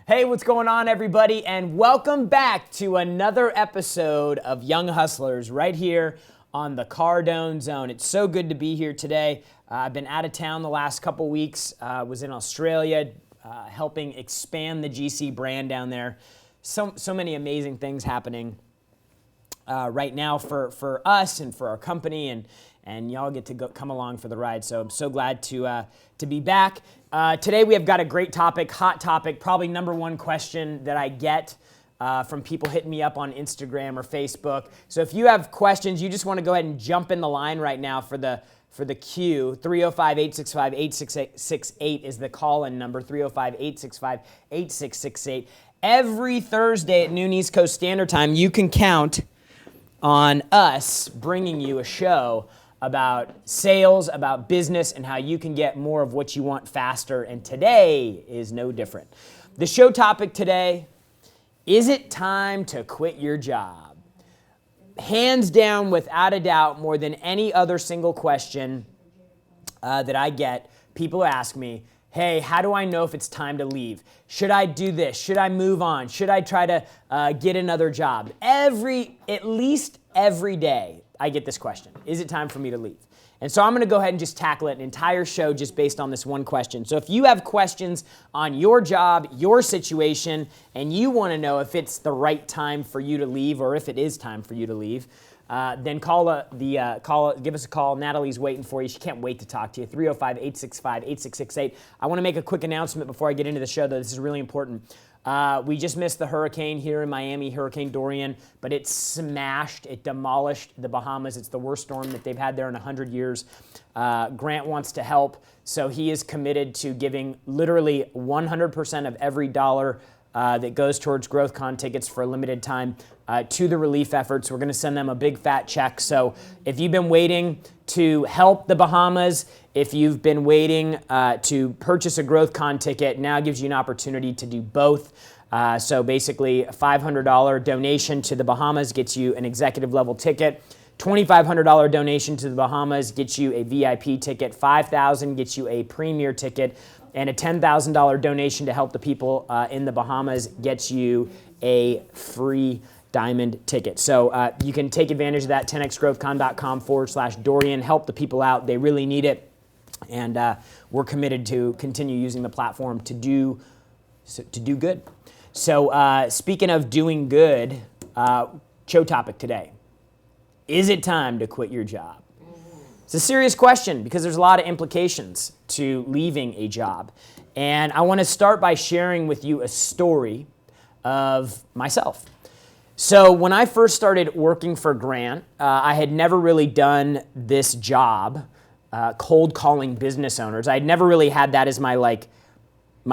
Hey, what's going on, everybody? And welcome back to another episode of Young Hustlers right here on the Cardone Zone. It's so good to be here today. I've been out of town the last couple weeks. Was in Australia helping expand the GC brand down there. So many amazing things happening right now for us and for our company, and y'all get to come along for the ride. So I'm so glad to be back. Today we have got a great topic, hot topic, probably number one question that I get from people hitting me up on Instagram or Facebook. So if you have questions, you just want to go ahead and jump in the line right now for the queue. 305-865-8668 is the call-in number, 305-865-8668. Every Thursday at noon East Coast Standard Time, you can count on us bringing you a show about sales, about business, and how you can get more of what you want faster. And today is no different. The show topic today, is it time to quit your job? Hands down, without a doubt, more than any other single question that I get, people ask me, hey, how do I know if it's time to leave? Should I do this? Should I move on? Should I try to get another job? At least every day, I get this question. Is it time for me to leave? And so I'm going to go ahead and just tackle it, an entire show just based on this one question. So if you have questions on your job, your situation, and you want to know if it's the right time for you to leave or if it is time for you to leave, then give us a call. Natalie's waiting for you. She can't wait to talk to you. 305-865-8668. I want to make a quick announcement before I get into the show, though. This is really important. We just missed the hurricane here in Miami, Hurricane Dorian, but it smashed, it demolished the Bahamas. It's the worst storm that they've had there in 100 years. Grant wants to help, so he is committed to giving literally 100% of every dollar that goes towards GrowthCon tickets for a limited time to the relief efforts. We're going to send them a big fat check. So if you've been waiting to help the Bahamas, if you've been waiting to purchase a GrowthCon ticket, now gives you an opportunity to do both. So basically, a $500 donation to the Bahamas gets you an executive level ticket. $2,500 donation to the Bahamas gets you a VIP ticket. $5,000 gets you a premier ticket. And a $10,000 donation to help the people in the Bahamas gets you a free diamond ticket. So you can take advantage of that, 10xgrowthcon.com/Dorian. Help the people out. They really need it. And we're committed to continue using the platform to do good. So speaking of doing good, show topic today. Is it time to quit your job? It's a serious question because there's a lot of implications to leaving a job. And I want to start by sharing with you a story of myself. So when I first started working for Grant, I had never really done this job, cold calling business owners. I had never really had that as my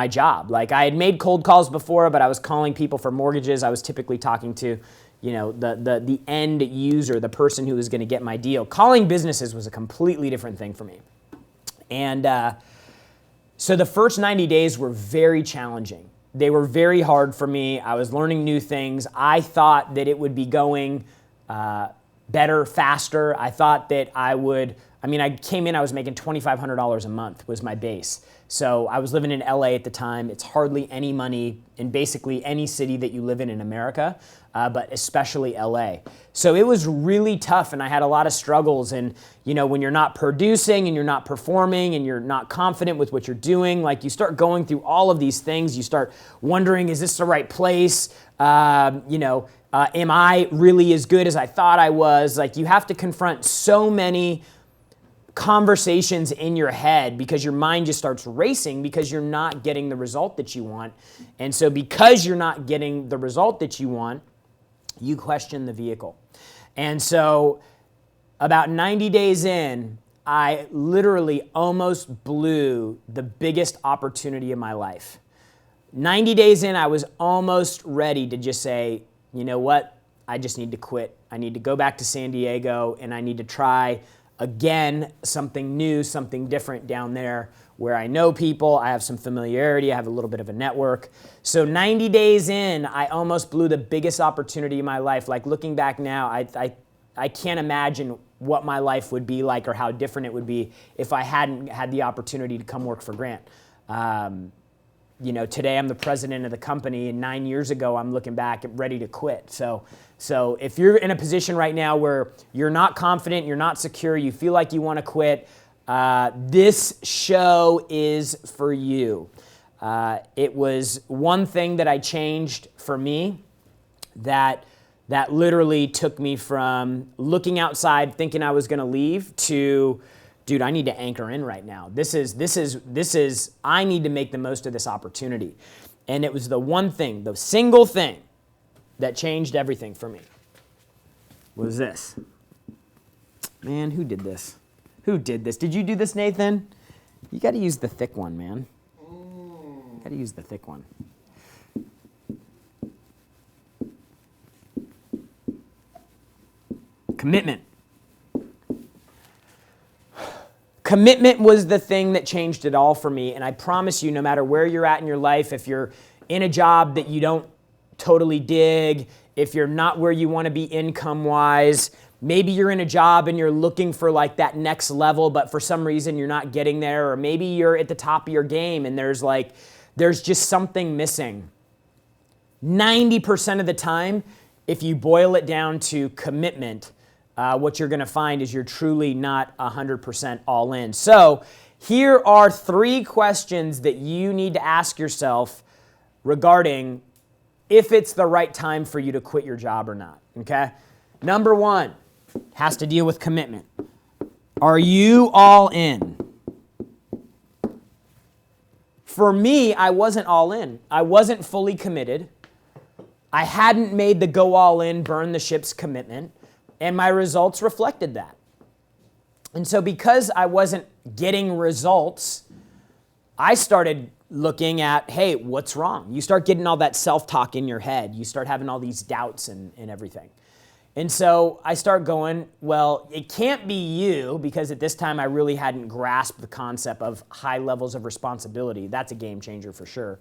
job. Like, I had made cold calls before, but I was calling people for mortgages. I was typically talking to the end user, the person who was going to get my deal. Calling businesses was a completely different thing for me. And so the first 90 days were very challenging. They were very hard for me. I was learning new things. I thought that it would be going better, faster. I thought that I came in, I was making $2,500 a month was my base. So I was living in LA at the time. It's hardly any money in basically any city that you live in America, but especially LA. So it was really tough, and I had a lot of struggles. And when you're not producing and you're not performing and you're not confident with what you're doing, like, you start going through all of these things. You start wondering, is this the right place? Am I really as good as I thought I was? Like, you have to confront so many conversations in your head because your mind just starts racing because you're not getting the result that you want. And so because you're not getting the result that you want, you question the vehicle. And so about 90 days in, I literally almost blew the biggest opportunity of my life. 90 days in, I was almost ready to just say, you know what? I just need to quit. I need to go back to San Diego, and I need to try again, something new, something different down there where I know people, I have some familiarity, I have a little bit of a network. So 90 days in, I almost blew the biggest opportunity in my life. Like, looking back now, I can't imagine what my life would be like or how different it would be if I hadn't had the opportunity to come work for Grant. today I'm the president of the company, and 9 years ago I'm looking back and ready to quit. So if you're in a position right now where you're not confident, you're not secure, you feel like you want to quit, this show is for you. It was one thing that I changed for me that literally took me from looking outside thinking I was going to leave to, dude, I need to anchor in right now. This is, I need to make the most of this opportunity. And it was the one thing, the single thing that changed everything for me was this. Man, who did this? Who did this? Did you do this, Nathan? You got to use the thick one, man. You got to use the thick one. Commitment. Commitment was the thing that changed it all for me. And I promise you, no matter where you're at in your life, if you're in a job that you don't totally dig, if you're not where you want to be income-wise, maybe you're in a job and you're looking for like that next level, but for some reason you're not getting there, or maybe you're at the top of your game and there's just something missing. 90% of the time, if you boil it down to commitment, what you're going to find is you're truly not 100% all in. So here are 3 questions that you need to ask yourself regarding if it's the right time for you to quit your job or not, okay? Number 1 has to deal with commitment. Are you all in? For me, I wasn't all in. I wasn't fully committed. I hadn't made the go all in, burn the ships commitment, and my results reflected that. And so because I wasn't getting results, I started looking at, hey, what's wrong? You start getting all that self-talk in your head. You start having all these doubts and everything. And so I start going, well, it can't be you, because at this time I really hadn't grasped the concept of high levels of responsibility. That's a game changer for sure.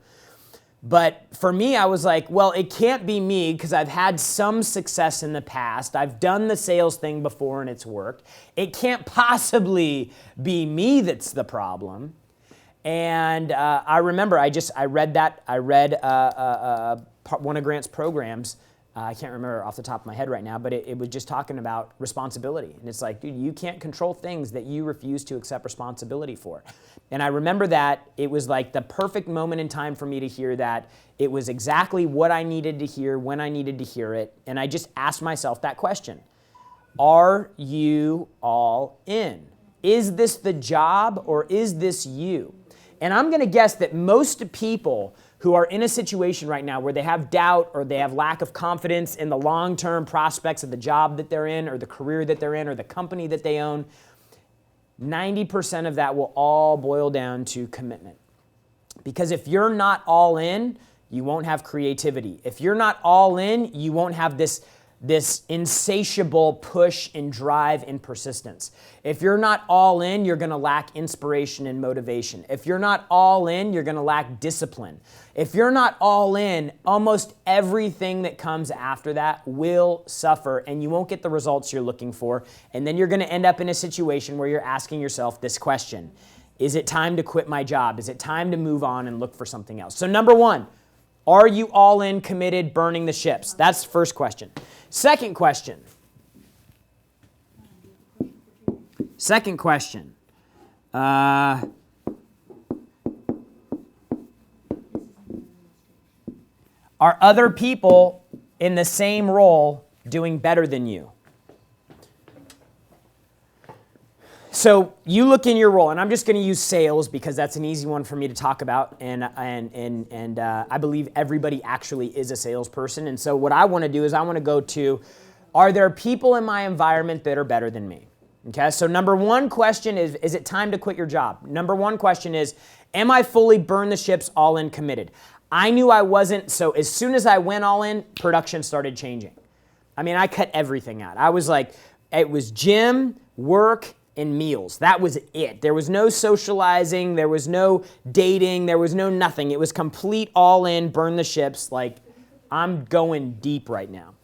But for me, I was like, well, it can't be me because I've had some success in the past. I've done the sales thing before and it's worked. It can't possibly be me that's the problem. And I remember I read one of Grant's programs. I can't remember off the top of my head right now, but it was just talking about responsibility. And it's like, dude, you can't control things that you refuse to accept responsibility for. And I remember that it was like the perfect moment in time for me to hear that. It was exactly what I needed to hear when I needed to hear it. And I just asked myself that question. Are you all in? Is this the job or is this you? And I'm going to guess that most people who are in a situation right now where they have doubt or they have lack of confidence in the long-term prospects of the job that they're in or the career that they're in or the company that they own, 90% of that will all boil down to commitment. Because if you're not all in, you won't have creativity. If you're not all in, you won't have this insatiable push and drive and persistence. If you're not all in, you're going to lack inspiration and motivation. If you're not all in, you're going to lack discipline. If you're not all in, almost everything that comes after that will suffer and you won't get the results you're looking for. And then you're going to end up in a situation where you're asking yourself this question. Is it time to quit my job? Is it time to move on and look for something else? So number 1, are you all in, committed, burning the ships? That's the first question. Second question. Are other people in the same role doing better than you? So you look in your role, and I'm just going to use sales because that's an easy one for me to talk about, and I believe everybody actually is a salesperson. And so what I want to do is I want to go to, are there people in my environment that are better than me? Okay, so number 1 question is it time to quit your job? Number 1 question is, am I fully burned the ships, all in, committed? I knew I wasn't, so as soon as I went all in, production started changing. I mean, I cut everything out. I was like, it was gym, work, and meals. That was it. There was no socializing. There was no dating. There was no nothing. It was complete all in, burn the ships. Like, I'm going deep right now.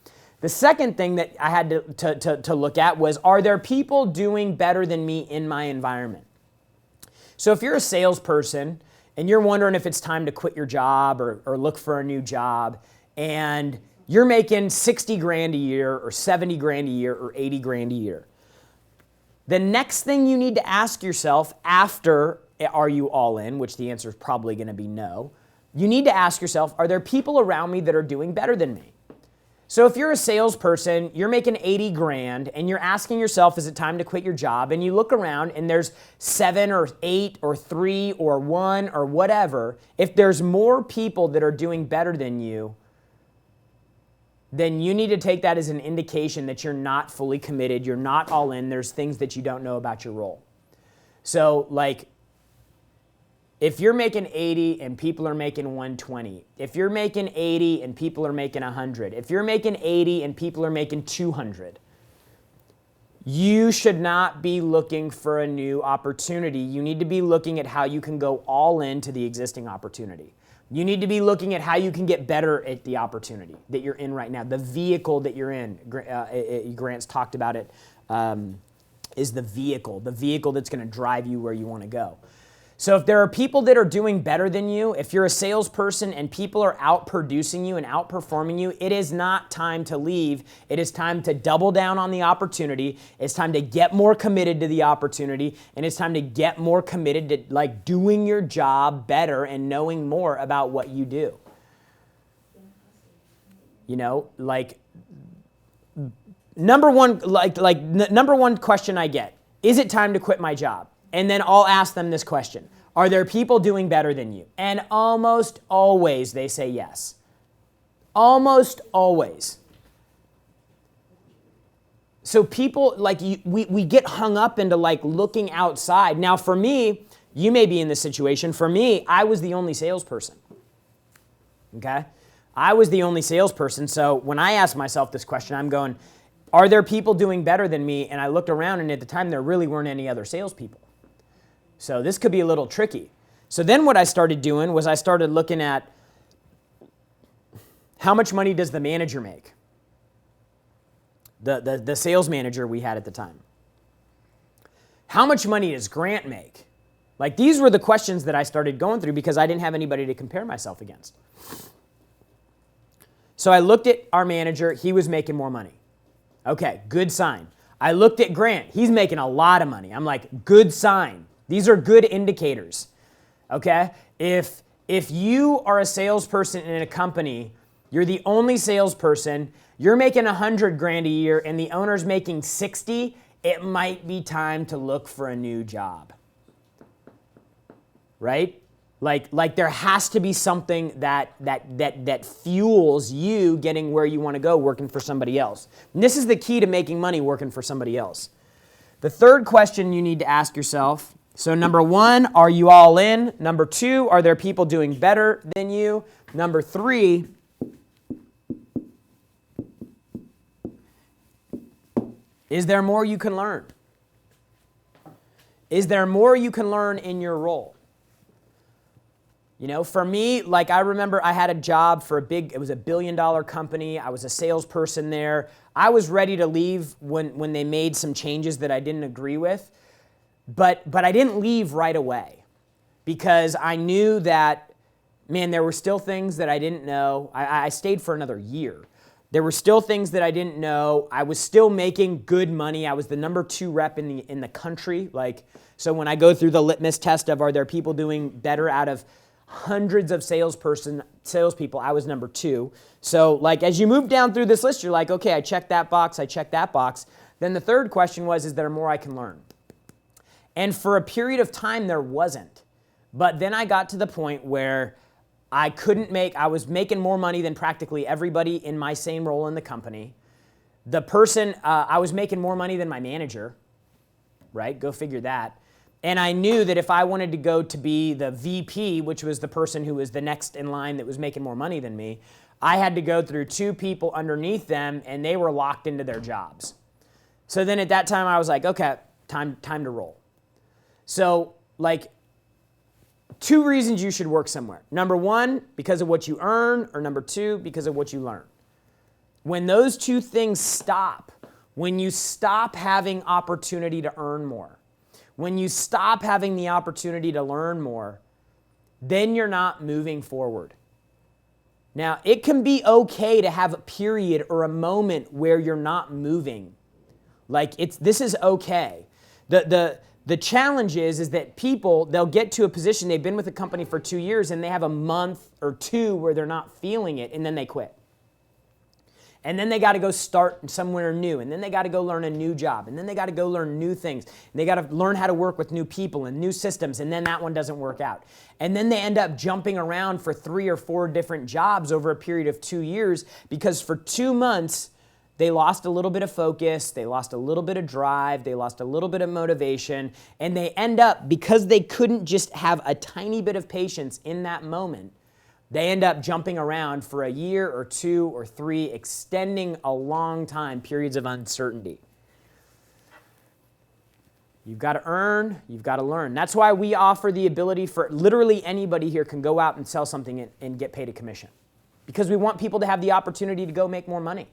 The second thing that I had to look at was, are there people doing better than me in my environment? So if you're a salesperson and you're wondering if it's time to quit your job or look for a new job, and you're making 60 grand a year or 70 grand a year or 80 grand a year. The next thing you need to ask yourself after, are you all in, which the answer is probably going to be no, you need to ask yourself, are there people around me that are doing better than me? So if you're a salesperson, you're making 80 grand and you're asking yourself, is it time to quit your job? And you look around and there's 7 or 8 or 3 or 1 or whatever. If there's more people that are doing better than you, then you need to take that as an indication that you're not fully committed, you're not all in, there's things that you don't know about your role. So like, if you're making 80 and people are making 120, if you're making 80 and people are making 100, if you're making 80 and people are making 200, you should not be looking for a new opportunity. You need to be looking at how you can go all into the existing opportunity. You need to be looking at how you can get better at the opportunity that you're in right now. The vehicle that you're in, Grant's talked about it, is the vehicle that's going to drive you where you want to go. So if there are people that are doing better than you, if you're a salesperson and people are outproducing you and outperforming you, it is not time to leave. It is time to double down on the opportunity. It's time to get more committed to the opportunity, and it's time to get more committed to like doing your job better and knowing more about what you do. You know, like number one question I get, is it time to quit my job? And then I'll ask them this question. Are there people doing better than you? And almost always they say yes. Almost always. So people, like, we get hung up into like looking outside. Now for me, you may be in this situation. For me, I was the only salesperson. Okay? I was the only salesperson. So when I ask myself this question, I'm going, are there people doing better than me? And I looked around, and at the time there really weren't any other salespeople. So this could be a little tricky. So then what I started doing was I started looking at how much money does the manager make? The sales manager we had at the time. How much money does Grant make? Like, these were the questions that I started going through because I didn't have anybody to compare myself against. So I looked at our manager. He was making more money. Okay, good sign. I looked at Grant. He's making a lot of money. I'm like, good sign. These are good indicators, okay? If you are a salesperson in a company, you're the only salesperson, you're making 100 grand a year and the owner's making 60, it might be time to look for a new job, right? Like there has to be something that fuels you getting where you want to go working for somebody else. And this is the key to making money working for somebody else. The third question you need to ask yourself, so number 1, are you all in? Number 2, are there people doing better than you? Number 3, is there more you can learn? Is there more you can learn in your role? You know, for me, like I remember I had a job for it was a $1 billion company. I was a salesperson there. I was ready to leave when they made some changes that I didn't agree with. But I didn't leave right away because I knew that, man, there were still things that I didn't know. I stayed for another year. There were still things that I didn't know. I was still making good money. I was the number 2 rep in the country. Like, so when I go through the litmus test of are there people doing better out of hundreds of salespeople, I was number 2. So like as you move down through this list, you're like, okay, I checked that box, I checked that box. Then the third question was, is there more I can learn? And for a period of time, there wasn't. But then I got to the point where I was making more money than practically everybody in my same role in the company. I was making more money than my manager, right? Go figure that. And I knew that if I wanted to go to be the VP, which was the person who was the next in line that was making more money than me, I had to go through 2 people underneath them, and they were locked into their jobs. So then at that time, I was like, okay, time to roll. So, like, 2 reasons you should work somewhere. Number 1, because of what you earn, or number 2, because of what you learn. When those 2 things stop, when you stop having opportunity to earn more, when you stop having the opportunity to learn more, then you're not moving forward. Now, it can be okay to have a period or a moment where you're not moving. Like this is okay. The challenge is that people, they'll get to a position, they've been with a company for 2 years and they have a month or two where they're not feeling it and then they quit. And then they got to go start somewhere new. And then they got to go learn a new job. And then they got to go learn new things. And they got to learn how to work with new people and new systems. And then that one doesn't work out. And then they end up jumping around for 3 or 4 different jobs over a period of 2 years because for 2 months, they lost a little bit of focus. They lost a little bit of drive. They lost a little bit of motivation. And they end up, because they couldn't just have a tiny bit of patience in that moment, they end up jumping around for a year or 2 or 3, extending a long time, periods of uncertainty. You've got to earn, you've got to learn. That's why we offer the ability for literally anybody here can go out and sell something and get paid a commission. Because we want people to have the opportunity to go make more money.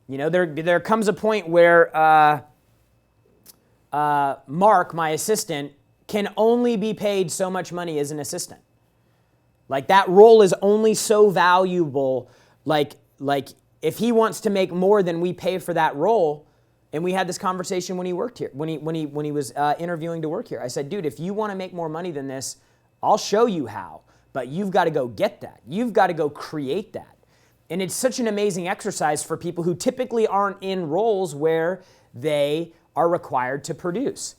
You know, there comes a point where Mark, my assistant, can only be paid so much money as an assistant. Like that role is only so valuable. Like if he wants to make more than we pay for that role, and we had this conversation when he worked here, when he was interviewing to work here. I said, dude, if you want to make more money than this, I'll show you how. But you've got to go get that. You've got to go create that. And it's such an amazing exercise for people who typically aren't in roles where they are required to produce.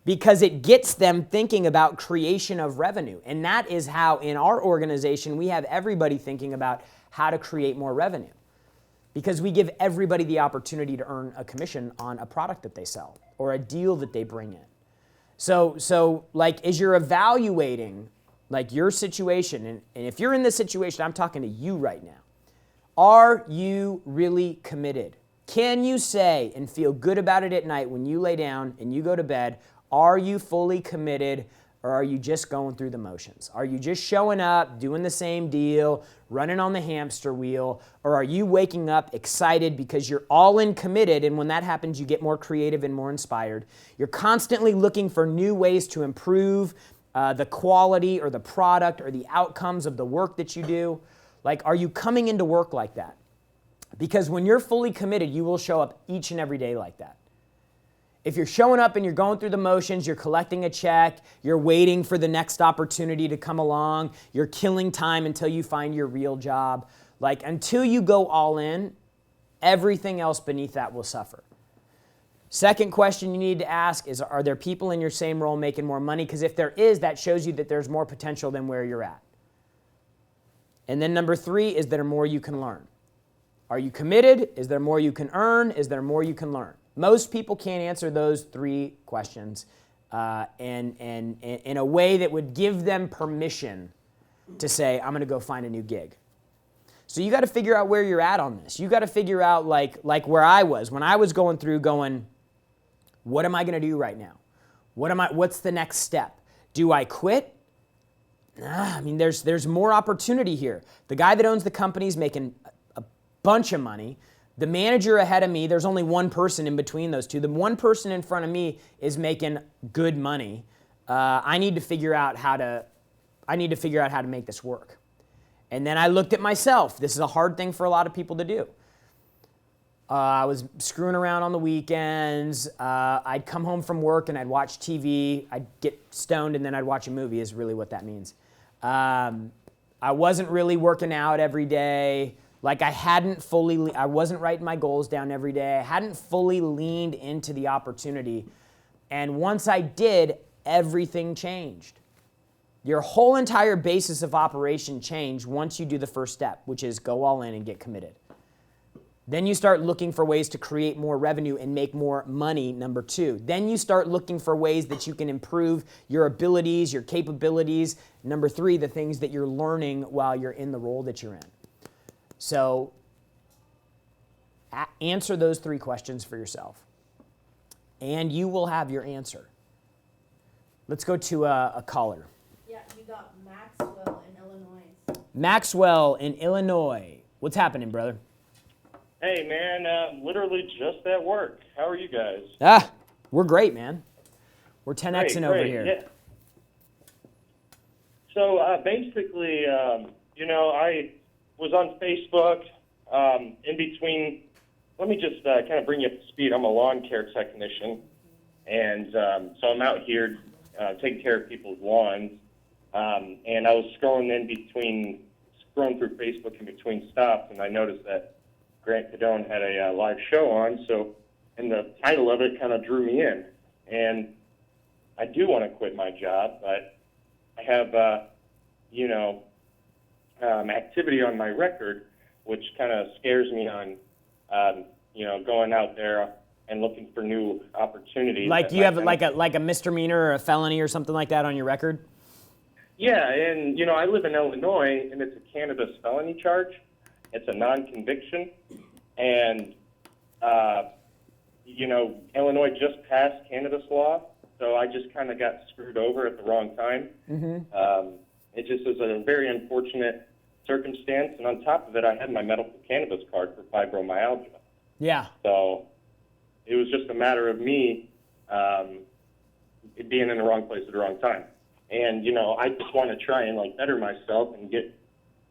Because it gets them thinking about creation of revenue. And that is how in our organization we have everybody thinking about how to create more revenue. Because we give everybody the opportunity to earn a commission on a product that they sell or a deal that they bring in. So like as you're evaluating like your situation, and if you're in this situation, I'm talking to you right now. Are you really committed? Can you say and feel good about it at night when you lay down and you go to bed? Are you fully committed, or are you just going through the motions? Are you just showing up, doing the same deal, running on the hamster wheel, or are you waking up excited because you're all in committed, and when that happens, you get more creative and more inspired? You're constantly looking for new ways to improve the quality or the product or the outcomes of the work that you do. Like, are you coming into work like that? Because when you're fully committed, you will show up each and every day like that. If you're showing up and you're going through the motions, you're collecting a check, you're waiting for the next opportunity to come along, you're killing time until you find your real job, like until you go all in, everything else beneath that will suffer. Second question you need to ask is, are there people in your same role making more money? Because if there is, that shows you that there's more potential than where you're at. And then number 3, is there more you can learn? Are you committed? Is there more you can earn? Is there more you can learn? Most people can't answer those 3 questions and in a way that would give them permission to say, I'm going to go find a new gig. So you got to figure out where you're at on this. You got to figure out like where I was when I was going through what am I going to do right now? What's the next step? Do I quit? I mean, there's more opportunity here. The guy that owns the company is making a bunch of money. The manager ahead of me, there's only one person in between those two. The one person in front of me is making good money. I need to figure out how to make this work. And then I looked at myself. This is a hard thing for a lot of people to do. I was screwing around on the weekends. I'd come home from work and I'd watch TV. I'd get stoned and then I'd watch a movie is really what that means. I wasn't really working out every day. Like I wasn't writing my goals down every day. I hadn't fully leaned into the opportunity. And once I did, everything changed. Your whole entire basis of operation changed once you do the first step, which is go all in and get committed. Then you start looking for ways to create more revenue and make more money, number 2. Then you start looking for ways that you can improve your abilities, your capabilities. Number 3, the things that you're learning while you're in the role that you're in. So answer those 3 questions for yourself, and you will have your answer. Let's go to a caller. Yeah, you got Maxwell in Illinois. Maxwell in Illinois. What's happening, brother? Hey, man, literally just at work. How are you guys? We're great, man. We're 10Xing over here. Yeah. So basically, I was on Facebook in between. Let me just kind of bring you up to speed. I'm a lawn care technician, and so I'm out here taking care of people's lawns. And I was scrolling through Facebook in between stops, and I noticed that Grant Cadone had a live show on. So, and the title of it kind of drew me in. And I do want to quit my job, but I have, activity on my record, which kind of scares me on, going out there and looking for new opportunities. Like you have like a misdemeanor or a felony or something like that on your record? Yeah, and, I live in Illinois, and it's a cannabis felony charge. It's a non-conviction. And, Illinois just passed cannabis law, so I just kind of got screwed over at the wrong time. Mm-hmm. It just was a very unfortunate circumstance, and on top of it, I had my medical cannabis card for fibromyalgia. Yeah. So it was just a matter of me being in the wrong place at the wrong time. And, I just want to try and, better myself and get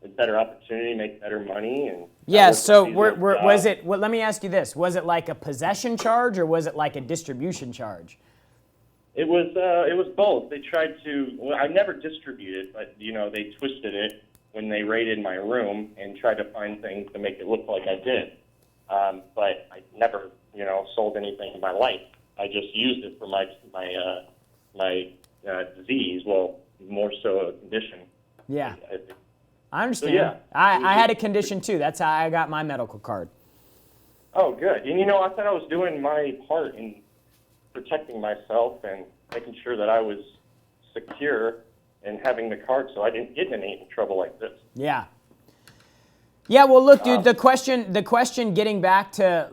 a better opportunity, make better money. And yeah, so was it, let me ask you this. Was it like a possession charge or was it like a distribution charge? It was both. They tried to, I never distributed, but, they twisted it when they raided my room and tried to find things to make it look like I did. But I never, sold anything in my life. I just used it for my disease, well, more so a condition. Yeah, I understand. So, yeah. I had a condition too. That's how I got my medical card. Oh, good. And, I thought I was doing my part in protecting myself and making sure that I was secure and having the card so I didn't get in any trouble like this. Yeah. Yeah, well, look, dude, the question getting back to,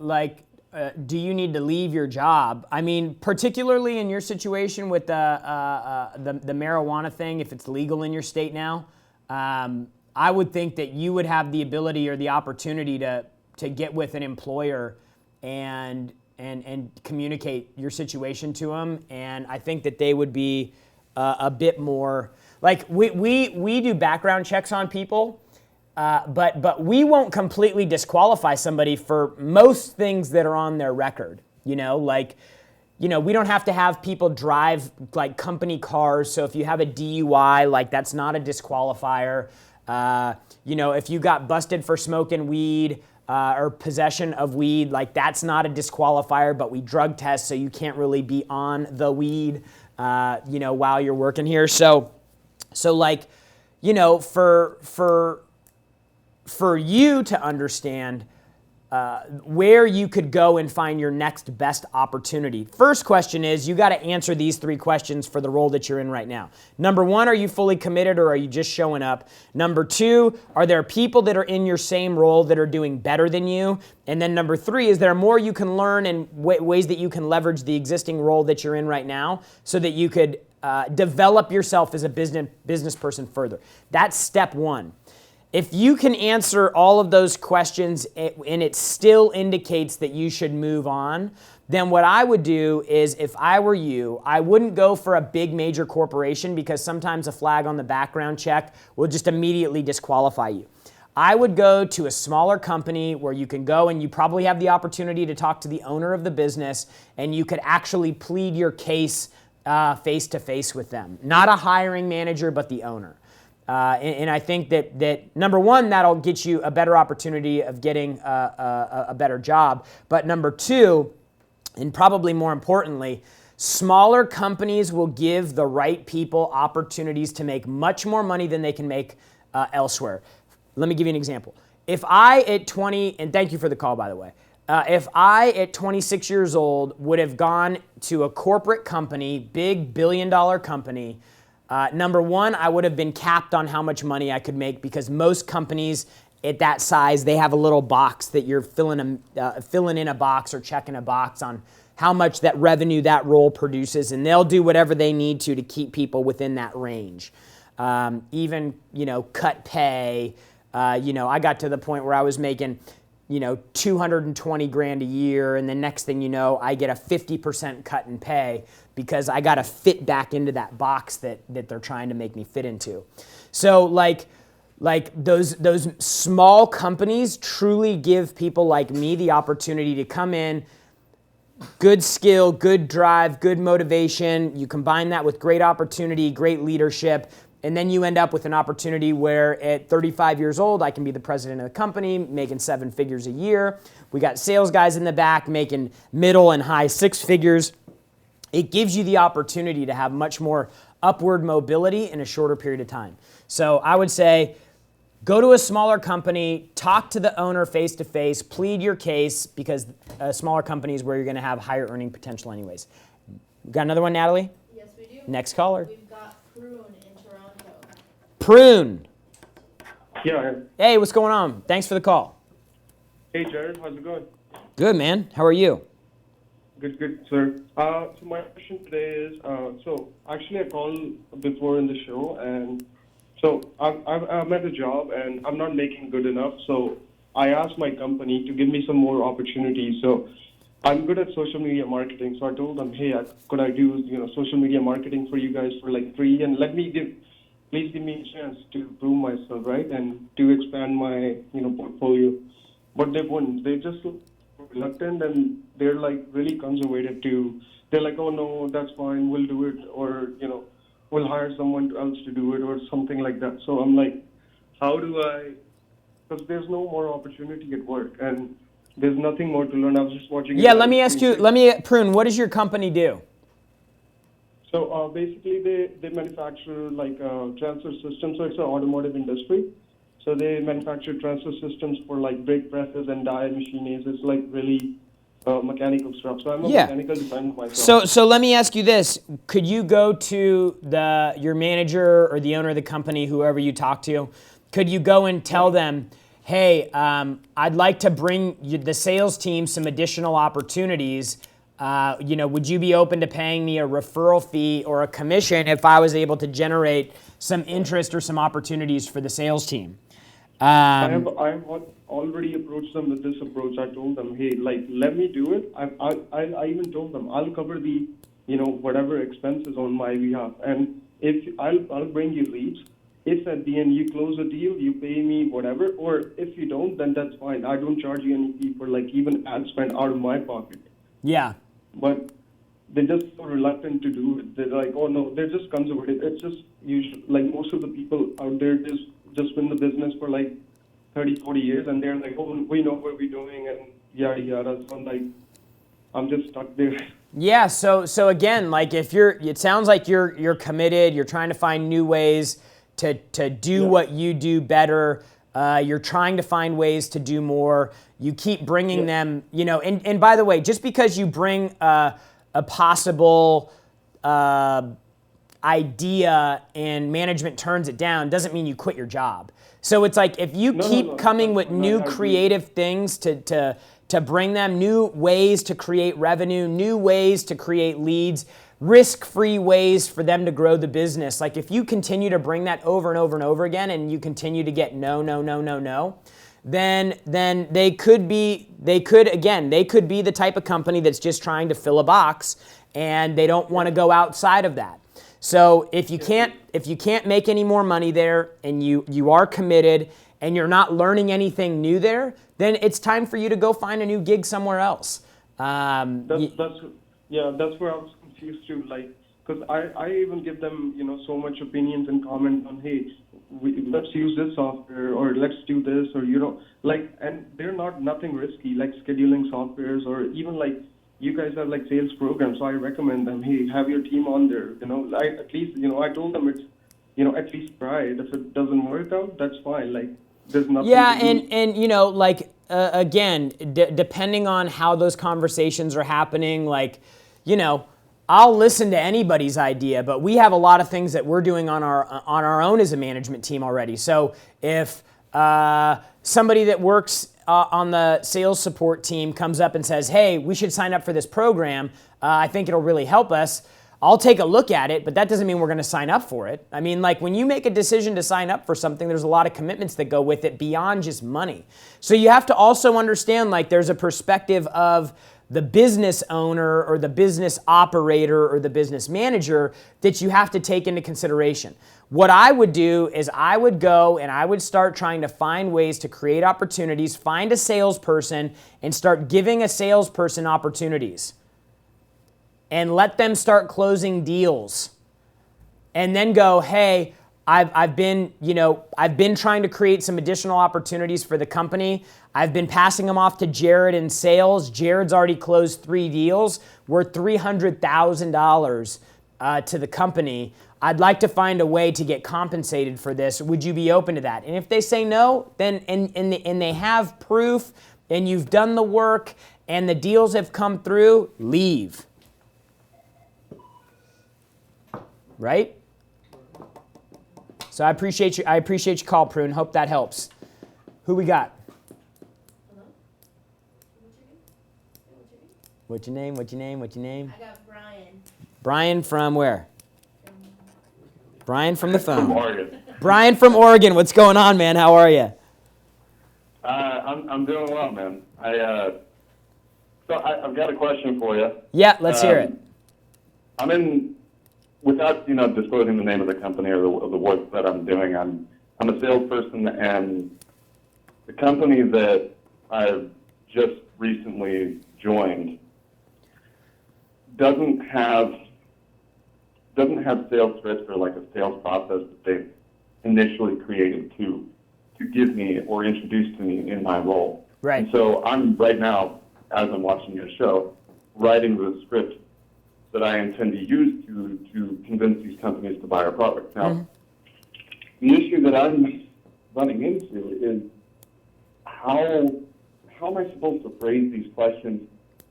do you need to leave your job? I mean, particularly in your situation with the marijuana thing, if it's legal in your state now, I would think that you would have the ability or the opportunity to get with an employer and communicate your situation to them. And I think that they would be a bit more, we do background checks on people. But we won't completely disqualify somebody for most things that are on their record. We don't have to have people drive company cars. So if you have a DUI, that's not a disqualifier. If you got busted for smoking weed or possession of weed, that's not a disqualifier. But we drug test, so you can't really be on the weed, while you're working here. For you to understand where you could go and find your next best opportunity. First question is, you got to answer these 3 questions for the role that you're in right now. Number 1, are you fully committed or are you just showing up? Number 2, are there people that are in your same role that are doing better than you? And then number 3, is there more you can learn and ways that you can leverage the existing role that you're in right now so that you could develop yourself as a business person further? That's step 1. If you can answer all of those questions and it still indicates that you should move on, then what I would do is, if I were you, I wouldn't go for a big major corporation because sometimes a flag on the background check will just immediately disqualify you. I would go to a smaller company where you can go and you probably have the opportunity to talk to the owner of the business and you could actually plead your case face to face with them. Not a hiring manager, but the owner. And I think that number 1, that'll get you a better opportunity of getting a better job. But number 2, and probably more importantly, smaller companies will give the right people opportunities to make much more money than they can make elsewhere. Let me give you an example. If I at 20, and thank you for the call, by the way. If I at 26 years old would have gone to a corporate company, big billion-dollar company, number 1, I would have been capped on how much money I could make because most companies at that size, they have a little box that you're filling in a box or checking a box on how much that revenue that role produces, and they'll do whatever they need to keep people within that range. Even, cut pay. I got to the point where I was making, $220 grand a year, and the next thing you know, I get a 50% cut in pay because I got to fit back into that box that they're trying to make me fit into. So like those small companies truly give people like me the opportunity to come in, good skill, good drive, good motivation. You combine that with great opportunity, great leadership, and then you end up with an opportunity where at 35 years old, I can be the president of the company, making 7 figures a year. We got sales guys in the back making middle and high 6 figures. It gives you the opportunity to have much more upward mobility in a shorter period of time. So I would say, go to a smaller company, talk to the owner face-to-face, plead your case, because a smaller company is where you're going to have higher earning potential anyways. Got another one, Natalie? Yes, we do. Next caller. We've got Prune in Toronto. Prune. Yeah. Hey, what's going on? Thanks for the call. Hey, Jared, how's it going? Good, man. How are you? Good, sir. So my question today is, so actually I called before in the show, and so I'm at a job and I'm not making good enough. So I asked my company to give me some more opportunities. So I'm good at social media marketing. So I told them, hey, could I do social media marketing for you guys for like free, and please give me a chance to prove myself, right, and to expand my portfolio. But they wouldn't. They just reluctant, and they're like really conservative too. They're like, oh no, that's fine, we'll do it, or we'll hire someone else to do it, or something like that. So I'm like, how do I? Because there's no more opportunity at work, and there's nothing more to learn. I was just watching. Yeah, let me ask you. Prune. What does your company do? So basically, they manufacture like transfer systems. So it's an automotive industry. So they manufacture transfer systems for like brake presses and die machines. It's like really mechanical stuff. So I'm a mechanical designer myself. So let me ask you this: could you go to your manager or the owner of the company, whoever you talk to? Could you go and tell them, hey, I'd like to bring the sales team some additional opportunities. Would you be open to paying me a referral fee or a commission if I was able to generate some interest or some opportunities for the sales team? I have already approached them with this approach. I told them, hey, like, let me do it. I even told them I'll cover the, whatever expenses on my behalf. And if I'll bring you leads. If at the end you close a deal, you pay me whatever. Or if you don't, then that's fine. I don't charge you any fee for like even ad spend out of my pocket. Yeah. But they're just so reluctant to do it. They're like, oh no, they're just conservative. It's just like most of the people out there just been in the business for like 30, 40 years, and they're like, oh, we know what we're doing, and yada yada. So I'm like, I'm just stuck there. Yeah. So again, like it sounds like you're committed. You're trying to find new ways to do what you do better. You're trying to find ways to do more. You keep bringing them, and by the way, just because you bring a possible idea and management turns it down doesn't mean you quit your job. So it's like if you keep coming with new creative things to bring them, new ways to create revenue, new ways to create leads, risk-free ways for them to grow the business. Like if you continue to bring that over and over and over again, and you continue to get no, then they could be the type of company that's just trying to fill a box, and they don't want to go outside of that. So if you can't make any more money there, and you are committed, and you're not learning anything new there, then it's time for you to go find a new gig somewhere else. That's where I was confused too. Like, because I even give them so much opinions and comment on, hey, let's use this software, or let's do this, or and they're nothing risky, like scheduling softwares, or even like you guys have like sales programs. So I recommend them, hey, have your team on there. At least I told them it's at least try it. If it doesn't work out, that's fine. Like there's nothing. Yeah, and again, depending on how those conversations are happening, like I'll listen to anybody's idea, but we have a lot of things that we're doing on our own as a management team already. So if somebody that works on the sales support team comes up and says, hey, we should sign up for this program, I think it'll really help us, I'll take a look at it, but that doesn't mean we're going to sign up for it. I mean, like when you make a decision to sign up for something, there's a lot of commitments that go with it beyond just money. So you have to also understand, like there's a perspective of the business owner or the business operator or the business manager that you have to take into consideration. What I would do is I would go and I would start trying to find ways to create opportunities, find a salesperson, and start giving a salesperson opportunities. And let them start closing deals. And then go, hey, I've been trying to create some additional opportunities for the company. I've been passing them off to Jared in sales. Jared's already closed 3 deals worth $300,000 to the company. I'd like to find a way to get compensated for this. Would you be open to that? And if they say no, then and they have proof and you've done the work and the deals have come through, leave. Right? So I appreciate your call, Prune. Hope that helps. Who we got? Hello? What's your name? What's your name? What's your name? I got Brian. Brian from where? Brian from the phone. From Oregon. Brian from Oregon. What's going on, man? How are you? I'm doing well, man. I've got a question for you. Yeah, let's hear it. I'm in, without disclosing the name of the company or the work that I'm doing. I'm a salesperson, and the company that I've just recently joined doesn't have sales scripts or like a sales process that they initially created to give me or introduce to me in my role. Right. And so I'm right now, as I'm watching your show, writing the script that I intend to use to convince these companies to buy our product. Now, the issue that I'm running into is how am I supposed to phrase these questions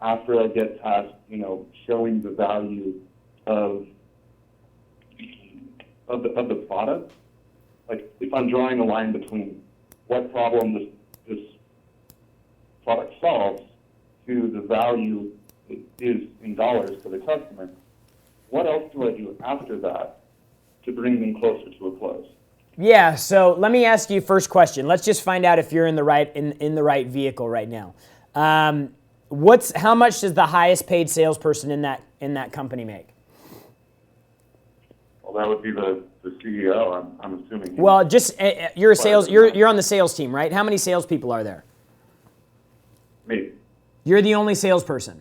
after I get past, showing the value of the product? Like, if I'm drawing a line between what problem this product solves to the value it is in dollars to the customer, what else do I do after that to bring them closer to a close? Yeah, so let me ask you first question. Let's just find out if you're in the right vehicle right now. How much does the highest paid salesperson in that company make? Well, that would be the CEO. I'm assuming. Well, just you're a sales. You're on the sales team, right? How many salespeople are there? Me. You're the only salesperson.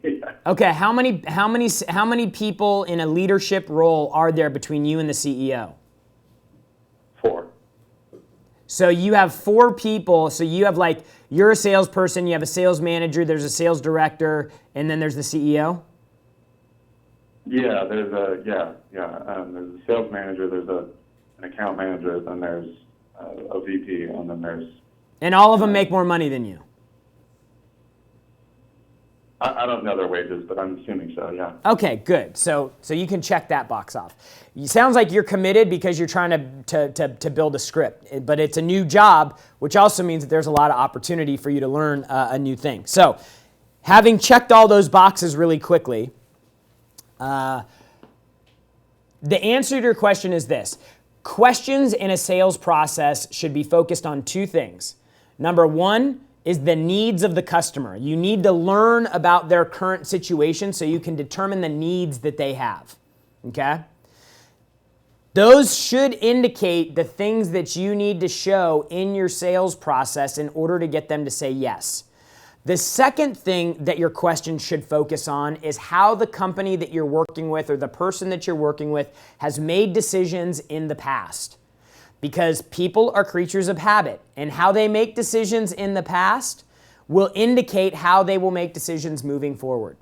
Yeah. Okay, how many people in a leadership role are there between you and the CEO? 4. So you have 4 people. So you have you're a salesperson, you have a sales manager, there's a sales director, and then there's the CEO? Yeah, there's a sales manager, there's an account manager, then there's a VP, and then there's. And all of them make more money than you? I don't know their wages, but I'm assuming so, yeah. Okay, good. So you can check that box off. It sounds like you're committed because you're trying to build a script, but it's a new job, which also means that there's a lot of opportunity for you to learn a new thing. So having checked all those boxes really quickly, the answer to your question is this. Questions in a sales process should be focused on 2 things. Number 1 is the needs of the customer. You need to learn about their current situation so you can determine the needs that they have, okay? Those should indicate the things that you need to show in your sales process in order to get them to say yes. The second thing that your question should focus on is how the company that you're working with or the person that you're working with has made decisions in the past. Because people are creatures of habit, and how they make decisions in the past will indicate how they will make decisions moving forward.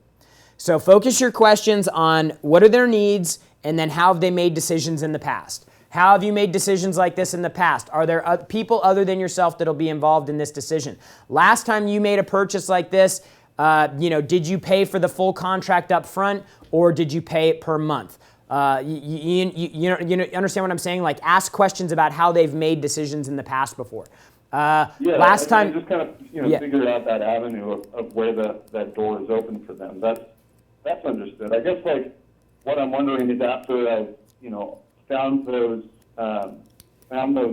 So focus your questions on what are their needs, and then how have they made decisions in the past. How have you made decisions like this in the past? Are there people other than yourself that'll be involved in this decision? Last time you made a purchase like this, did you pay for the full contract up front, or did you pay it per month? You understand what I'm saying? Like, ask questions about how they've made decisions in the past before. Last time, I just kind of figured out that avenue of where that door is open for them. That's understood. I guess what I'm wondering is after I've found those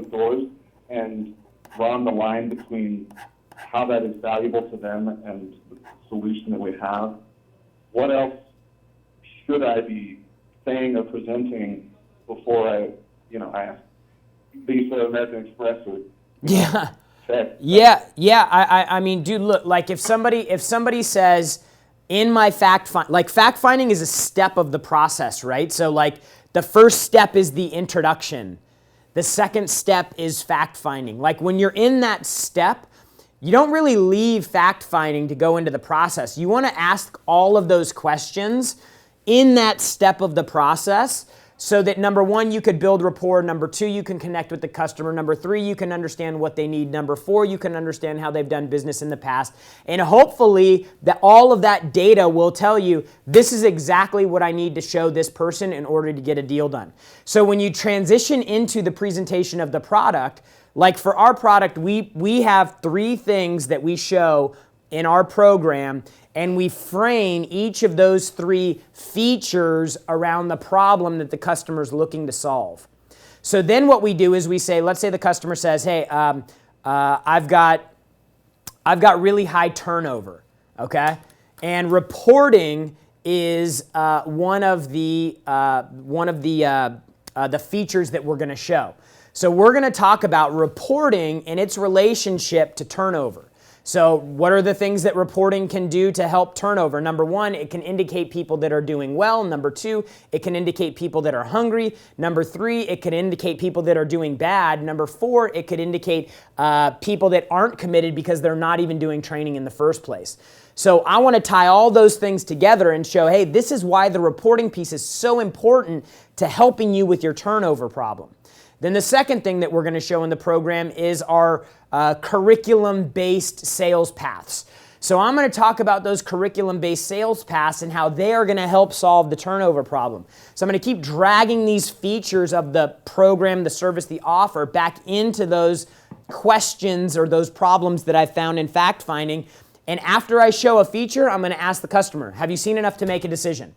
doors and drawn the line between how that is valuable to them and solution that we have, what else should I be saying or presenting before I ask Lisa, American Express, or Yeah. check? Yeah. I mean, dude, look, like if somebody says in my fact finding is a step of the process, right? So like the first step is the introduction. The second step is fact finding. Like when you're in that step, you don't really leave fact finding to go into the process. You want to ask all of those questions in that step of the process so that number one, you could build rapport. Number two, you can connect with the customer. Number three, you can understand what they need. Number four, you can understand how they've done business in the past. And hopefully that all of that data will tell you, this is exactly what I need to show this person in order to get a deal done. So when you transition into the presentation of the product, like for our product, we have 3 things that we show in our program, and we frame each of those 3 features around the problem that the customer is looking to solve. So then what we do is we say, let's say the customer says, hey, I've got really high turnover, okay? And reporting is one of the features that we're going to show. So we're going to talk about reporting and its relationship to turnover. So what are the things that reporting can do to help turnover? Number one, it can indicate people that are doing well. Number two, it can indicate people that are hungry. Number three, it can indicate people that are doing bad. Number four, it could indicate people that aren't committed because they're not even doing training in the first place. So I want to tie all those things together and show, hey, this is why the reporting piece is so important to helping you with your turnover problem. Then the second thing that we're going to show in the program is our curriculum-based sales paths. So I'm going to talk about those curriculum-based sales paths and how they are going to help solve the turnover problem. So I'm going to keep dragging these features of the program, the service, the offer back into those questions or those problems that I found in fact finding. And after I show a feature, I'm going to ask the customer, have you seen enough to make a decision?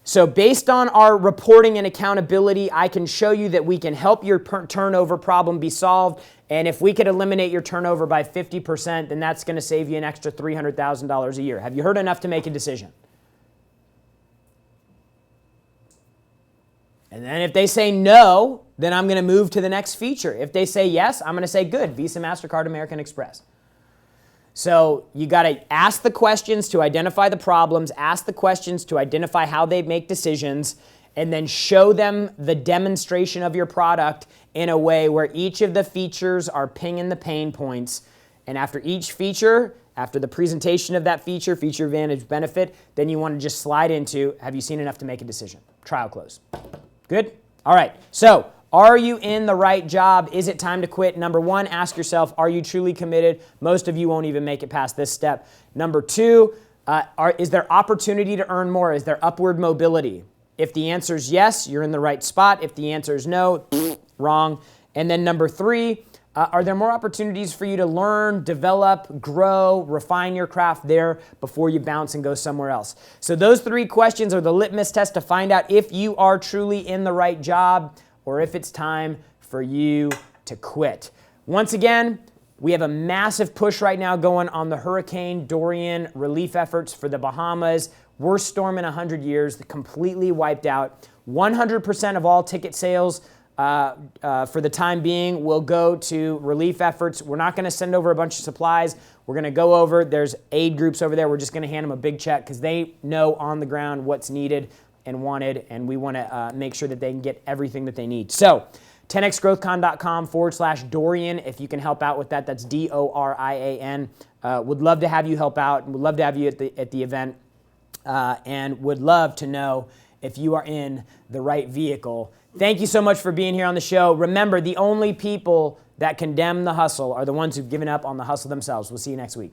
So based on our reporting and accountability, I can show you that we can help your turnover problem be solved. And if we could eliminate your turnover by 50%, then that's going to save you an extra $300,000 a year. Have you heard enough to make a decision? And then if they say no, then I'm going to move to the next feature. If they say yes, I'm going to say good, Visa, MasterCard, American Express. So you got to ask the questions to identify the problems, ask the questions to identify how they make decisions, and then show them the demonstration of your product in a way where each of the features are pinging the pain points. And after each feature, after the presentation of that feature, feature advantage benefit, then you want to just slide into, have you seen enough to make a decision? Trial close. Good? All right. So are you in the right job? Is it time to quit? Number one, ask yourself, are you truly committed? Most of you won't even make it past this step. Number two, is there opportunity to earn more? Is there upward mobility? If the answer is yes, you're in the right spot. If the answer is no, wrong. And then number three, are there more opportunities for you to learn, develop, grow, refine your craft there before you bounce and go somewhere else? So those 3 questions are the litmus test to find out if you are truly in the right job or if it's time for you to quit. Once again, we have a massive push right now going on the Hurricane Dorian relief efforts for the Bahamas. Worst storm in 100 years, completely wiped out. 100% of all ticket sales for the time being will go to relief efforts. We're not going to send over a bunch of supplies. We're going to go over. There's aid groups over there. We're just going to hand them a big check because they know on the ground what's needed and wanted, and we want to make sure that they can get everything that they need. So 10xgrowthcon.com/Dorian if you can help out with that. That's Dorian. Would love to have you help out. Would love to have you at the event, and would love to know if you are in the right vehicle. Thank you so much for being here on the show. Remember, the only people that condemn the hustle are the ones who've given up on the hustle themselves. We'll see you next week.